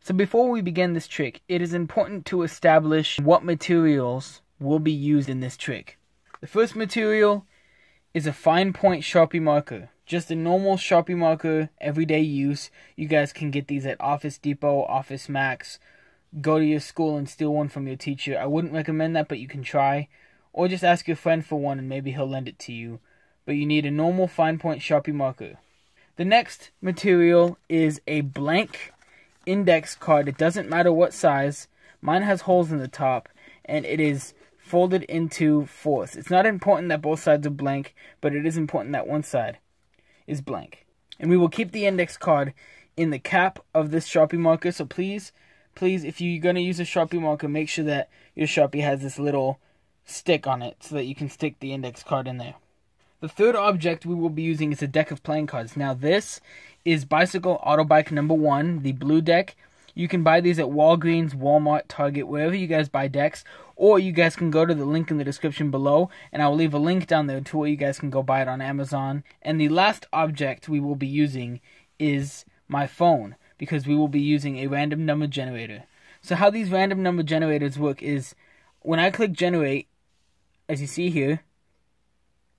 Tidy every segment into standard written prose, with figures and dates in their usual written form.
So before we begin this trick, it is important to establish what materials will be used in this trick. The first material is a fine point Sharpie marker. Just a normal Sharpie marker, everyday use. You guys can get these at Office Depot, Office Max. Go to your school and steal one from your teacher. I wouldn't recommend that, but you can try. Or just ask your friend for one and maybe he'll lend it to you. But you need a normal fine point Sharpie marker. The next material is a blank index card. It doesn't matter what size. Mine has holes in the top and it is folded into fourths. It's not important that both sides are blank, but it is important that one side is blank. And we will keep the index card in the cap of this Sharpie marker. So please, if you're going to use a Sharpie marker, make sure that your Sharpie has this little stick on it so that you can stick the index card in there. The third object we will be using is a deck of playing cards. Now this is Bicycle Autobike number 1, the blue deck. You can buy these at Walgreens, Walmart, Target, wherever you guys buy decks. Or you guys can go to the link in the description below, and I will leave a link down there to where you guys can go buy it on Amazon. And the last object we will be using is my phone, because we will be using a random number generator. So how these random number generators work is, when I click generate, as you see here,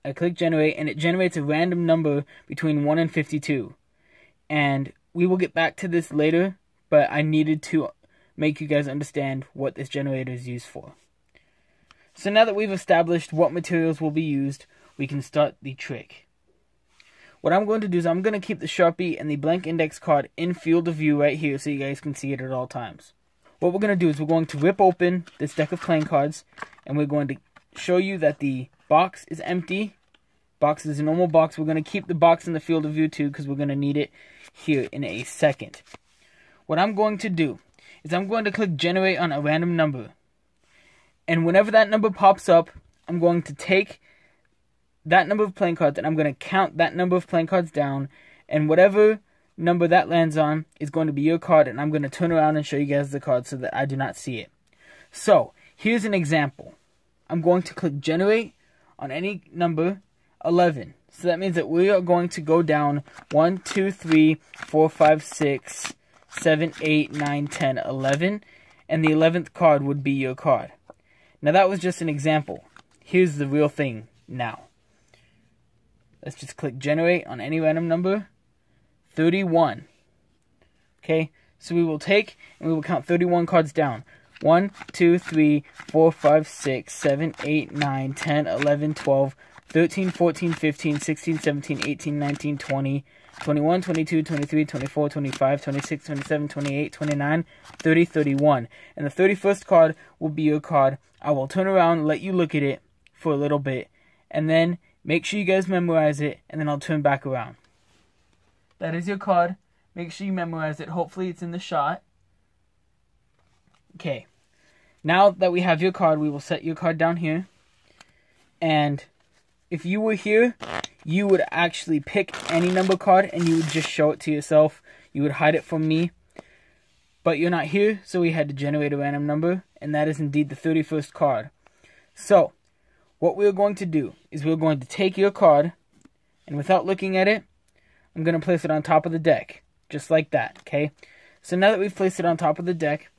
I click generate, and it generates a random number between 1 and 52. And we will get back to this later, but I needed to make you guys understand what this generator is used for. So now that we've established what materials will be used, we can start the trick. What I'm going to do is I'm going to keep the Sharpie and the blank index card in field of view right here so you guys can see it at all times. What we're going to do is we're going to rip open this deck of playing cards, and we're going to show you that the box is empty. Box is a normal box. We're going to keep the box in the field of view too because we're going to need it here in a second. What I'm going to do is I'm going to click generate on a random number. And whenever that number pops up, I'm going to take that number of playing cards and I'm going to count that number of playing cards down. And whatever number that lands on is going to be your card. And I'm going to turn around and show you guys the card so that I do not see it. So, here's an example. I'm going to click generate on any number, 11. So that means that we are going to go down 1, 2, 3, 4, 5, 6, 7, 8, 9, 10, 11. And the 11th card would be your card. Now that was just an example. Here's the real thing now. Let's just click generate on any random number. 31. Okay, so we will take and we will count 31 cards down. 1, 2, 3, 4, 5, 6, 7, 8, 9, 10, 11, 12, 13, 14, 15, 16, 17, 18, 19, 20, 21, 22, 23, 24, 25, 26, 27, 28, 29, 30, 31. And the 31st card will be your card. I will turn around, let you look at it for a little bit, and then make sure you guys memorize it, and then I'll turn back around. That is your card. Make sure you memorize it. Hopefully it's in the shot. Okay. Now that we have your card, we will set your card down here. And if you were here, you would actually pick any number card and you would just show it to yourself. You would hide it from me. But you're not here, so we had to generate a random number. And that is indeed the 31st card. So, what we're going to do is we're going to take your card, and without looking at it, I'm going to place it on top of the deck. Just like that, okay? So now that we've placed it on top of the deck,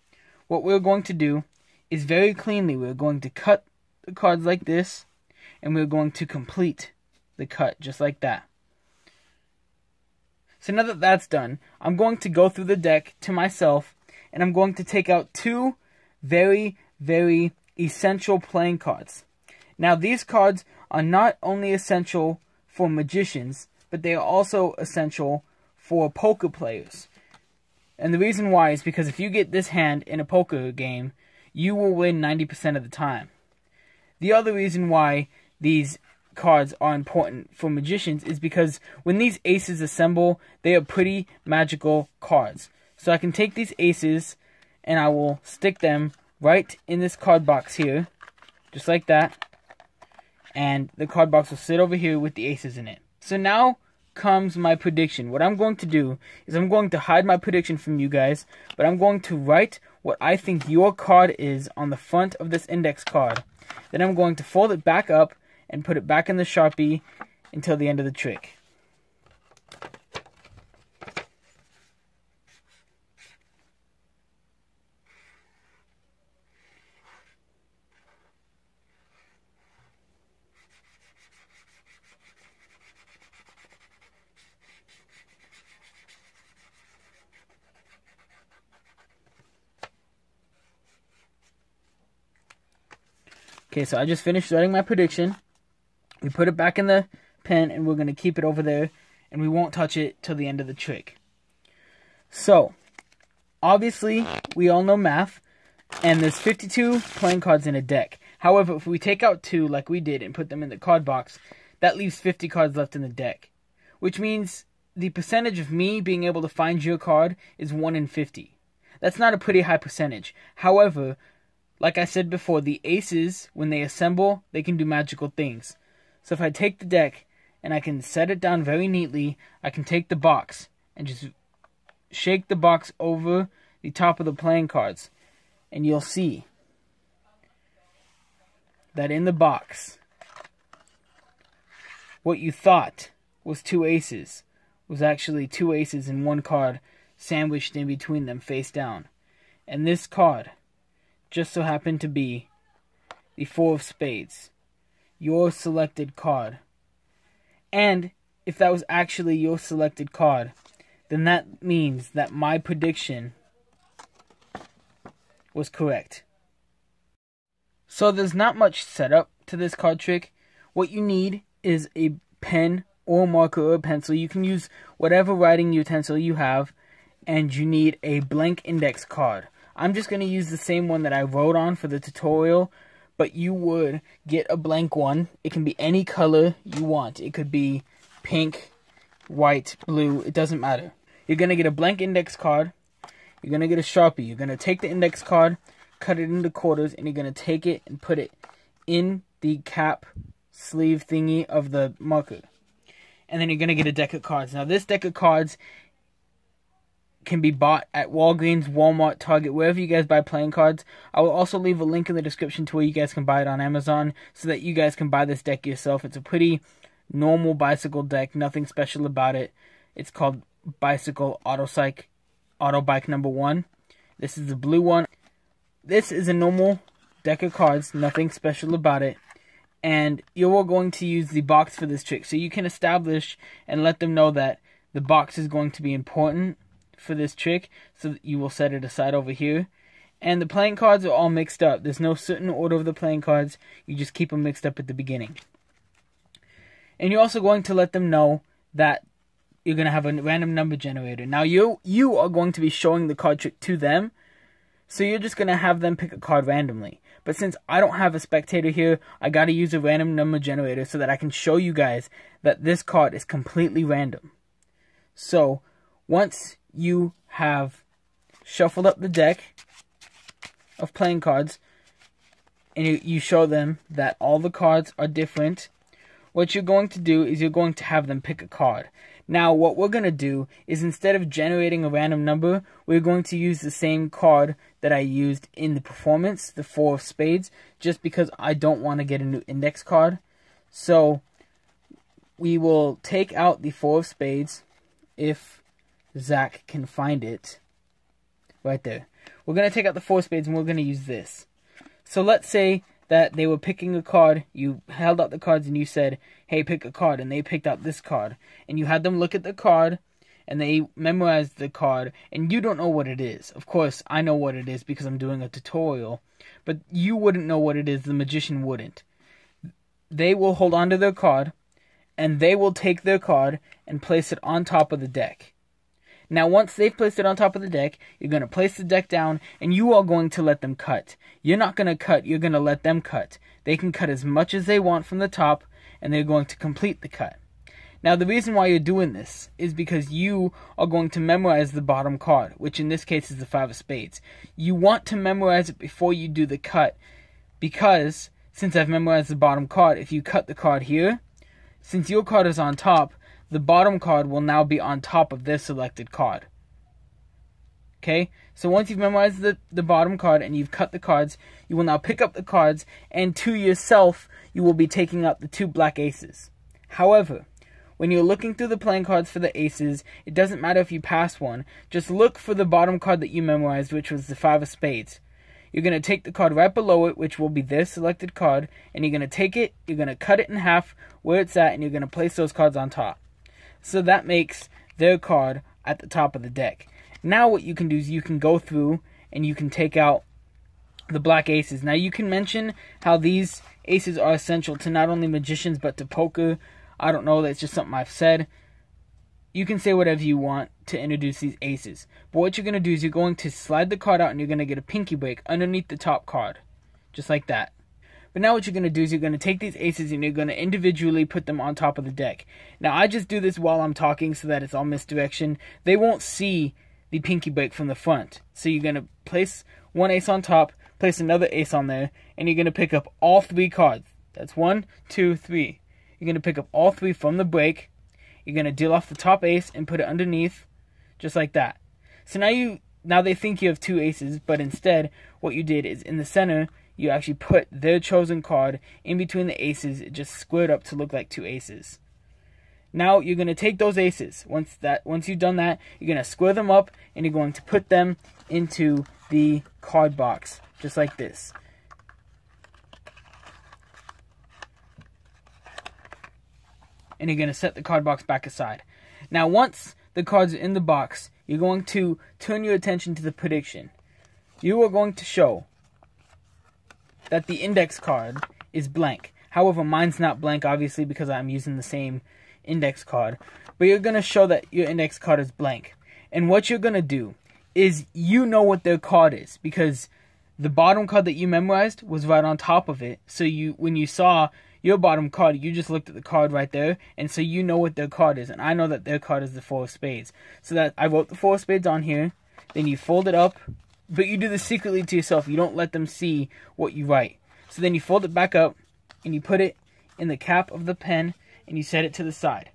what we're going to do is very cleanly, we're going to cut the cards like this, and we're going to complete the cut just like that. So now that that's done, I'm going to go through the deck to myself, and I'm going to take out two very, very essential playing cards. Now these cards are not only essential for magicians, but they are also essential for poker players. And the reason why is because if you get this hand in a poker game, you will win 90% of the time. The other reason why these cards are important for magicians is because when these aces assemble, they are pretty magical cards. So I can take these aces and I will stick them right in this card box here, just like that. And the card box will sit over here with the aces in it. So now comes my prediction. What I'm going to do is I'm going to hide my prediction from you guys, but I'm going to write what I think your card is on the front of this index card. Then I'm going to fold it back up and put it back in the Sharpie until the end of the trick. Okay, so I just finished writing my prediction. We put it back in the pen, and we're going to keep it over there, and we won't touch it till the end of the trick. So, obviously, we all know math, and there's 52 playing cards in a deck. However, if we take out 2, like we did, and put them in the card box, that leaves 50 cards left in the deck. Which means the percentage of me being able to find your card is 1 in 50. That's not a pretty high percentage. However, like I said before, the aces, when they assemble, they can do magical things. So if I take the deck, and I can set it down very neatly, I can take the box, and just shake the box over the top of the playing cards. And you'll see that in the box, what you thought was 2 aces was actually 2 aces and 1 card sandwiched in between them face down. And this card just so happened to be the 4 of spades, your selected card. And if that was actually your selected card, then that means that my prediction was correct. So there's not much setup to this card trick. What you need is a pen or marker or a pencil. You can use whatever writing utensil you have, and you need a blank index card. I'm just going to use the same one that I wrote on for the tutorial, but you would get a blank one. It can be any color you want. It could be pink, white, blue, it doesn't matter. You're going to get a blank index card. You're going to get a Sharpie. You're going to take the index card, cut it into quarters, and you're going to take it and put it in the cap sleeve thingy of the marker. And then you're going to get a deck of cards. Now this deck of cards can be bought at Walgreens, Walmart, Target, wherever you guys buy playing cards. I will also leave a link in the description to where you guys can buy it on Amazon so that you guys can buy this deck yourself. It's a pretty normal bicycle deck, nothing special about it. It's called Bicycle Auto Bike number 1. This is the blue one. This is a normal deck of cards, nothing special about it. And you're going to use the box for this trick. So you can establish and let them know that the box is going to be important for this trick, so that you will set it aside over here. And the playing cards are all mixed up. There's no certain order of the playing cards. You just keep them mixed up at the beginning. And you're also going to let them know that you're going to have a random number generator. Now you are going to be showing the card trick to them, so you're just going to have them pick a card randomly. But since I don't have a spectator here, I got to use a random number generator so that I can show you guys that this card is completely random. So once you have shuffled up the deck of playing cards, and you show them that all the cards are different, what you're going to do is you're going to have them pick a card. Now, what we're going to do is instead of generating a random number, we're going to use the same card that I used in the performance, the 4 of spades, just because I don't want to get a new index card. So, we will take out the 4 of spades, if Zach can find it. Right there. We're going to take out the 4 of spades and we're going to use this. So let's say that they were picking a card, you held out the cards and you said, hey, pick a card, and they picked out this card. And you had them look at the card, and they memorized the card, and you don't know what it is. Of course, I know what it is because I'm doing a tutorial, but you wouldn't know what it is, the magician wouldn't. They will hold on to their card, and they will take their card and place it on top of the deck. Now, once they've placed it on top of the deck, you're going to place the deck down, and you are going to let them cut. You're not going to cut, you're going to let them cut. They can cut as much as they want from the top, and they're going to complete the cut. Now, the reason why you're doing this is because you are going to memorize the bottom card, which in this case is the 5 of spades. You want to memorize it before you do the cut, because since I've memorized the bottom card, if you cut the card here, since your card is on top, the bottom card will now be on top of this selected card. Okay? So once you've memorized the bottom card and you've cut the cards, you will now pick up the cards, and to yourself, you will be taking out the 2 black aces. However, when you're looking through the playing cards for the aces, it doesn't matter if you pass one. Just look for the bottom card that you memorized, which was the 5 of spades. You're going to take the card right below it, which will be their selected card, and you're going to take it, you're going to cut it in half where it's at, and you're going to place those cards on top. So that makes their card at the top of the deck. Now what you can do is you can go through and you can take out the black aces. Now you can mention how these aces are essential to not only magicians but to poker. I don't know, that's just something I've said. You can say whatever you want to introduce these aces. But what you're going to do is you're going to slide the card out and you're going to get a pinky break underneath the top card. Just like that. But now what you're going to do is you're going to take these aces and you're going to individually put them on top of the deck. Now I just do this while I'm talking so that it's all misdirection. They won't see the pinky break from the front. So you're going to place one ace on top, place another ace on there, and you're going to pick up all 3 cards. That's 1, 2, 3. You're going to pick up all 3 from the break. You're going to deal off the top ace and put it underneath, just like that. So now they think you have 2 aces, but instead what you did is in the center, you actually put their chosen card in between the aces. It just squared up to look like 2 aces. Now you're going to take those aces. Once you've done that, you're going to square them up and you're going to put them into the card box, just like this. And you're going to set the card box back aside. Now once the cards are in the box, you're going to turn your attention to the prediction. You are going to show that the index card is blank. However, mine's not blank, obviously, because I'm using the same index card. But you're going to show that your index card is blank. And what you're going to do is you know what their card is, because the bottom card that you memorized was right on top of it. So when you saw your bottom card, you just looked at the card right there, and so you know what their card is. And I know that their card is the 4 of spades. So that I wrote the 4 of spades on here, then you fold it up. But you do this secretly to yourself. You don't let them see what you write. So then you fold it back up, and you put it in the cap of the pen, and you set it to the side.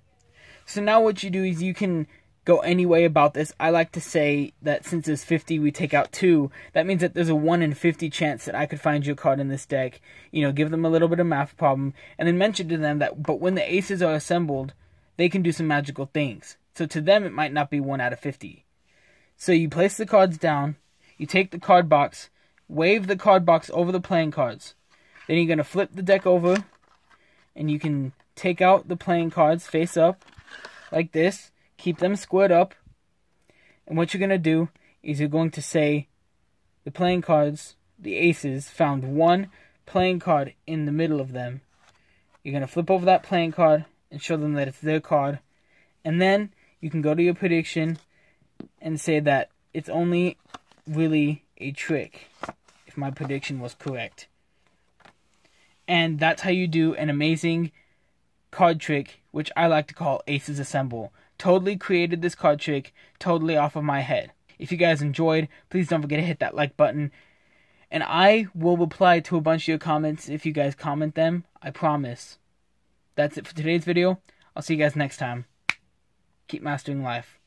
So now what you do is you can go any way about this. I like to say that since there's 50, we take out 2. That means that there's a 1 in 50 chance that I could find your card in this deck. You know, give them a little bit of math problem, and then mention to them that, but when the aces are assembled, they can do some magical things. So to them, it might not be 1 out of 50. So you place the cards down. You take the card box, wave the card box over the playing cards. Then you're going to flip the deck over, and you can take out the playing cards face up, like this. Keep them squared up. And what you're going to do is you're going to say the playing cards, the aces, found 1 playing card in the middle of them. You're going to flip over that playing card and show them that it's their card. And then you can go to your prediction and say that it's only really a trick if my prediction was correct. And that's how you do an amazing card trick, which I like to call Aces Assemble. Totally created this card trick, totally off of my head. If you guys enjoyed, please don't forget to hit that like button. And I will reply to a bunch of your comments if you guys comment them. I promise. That's it for today's video. I'll see you guys next time. Keep mastering life.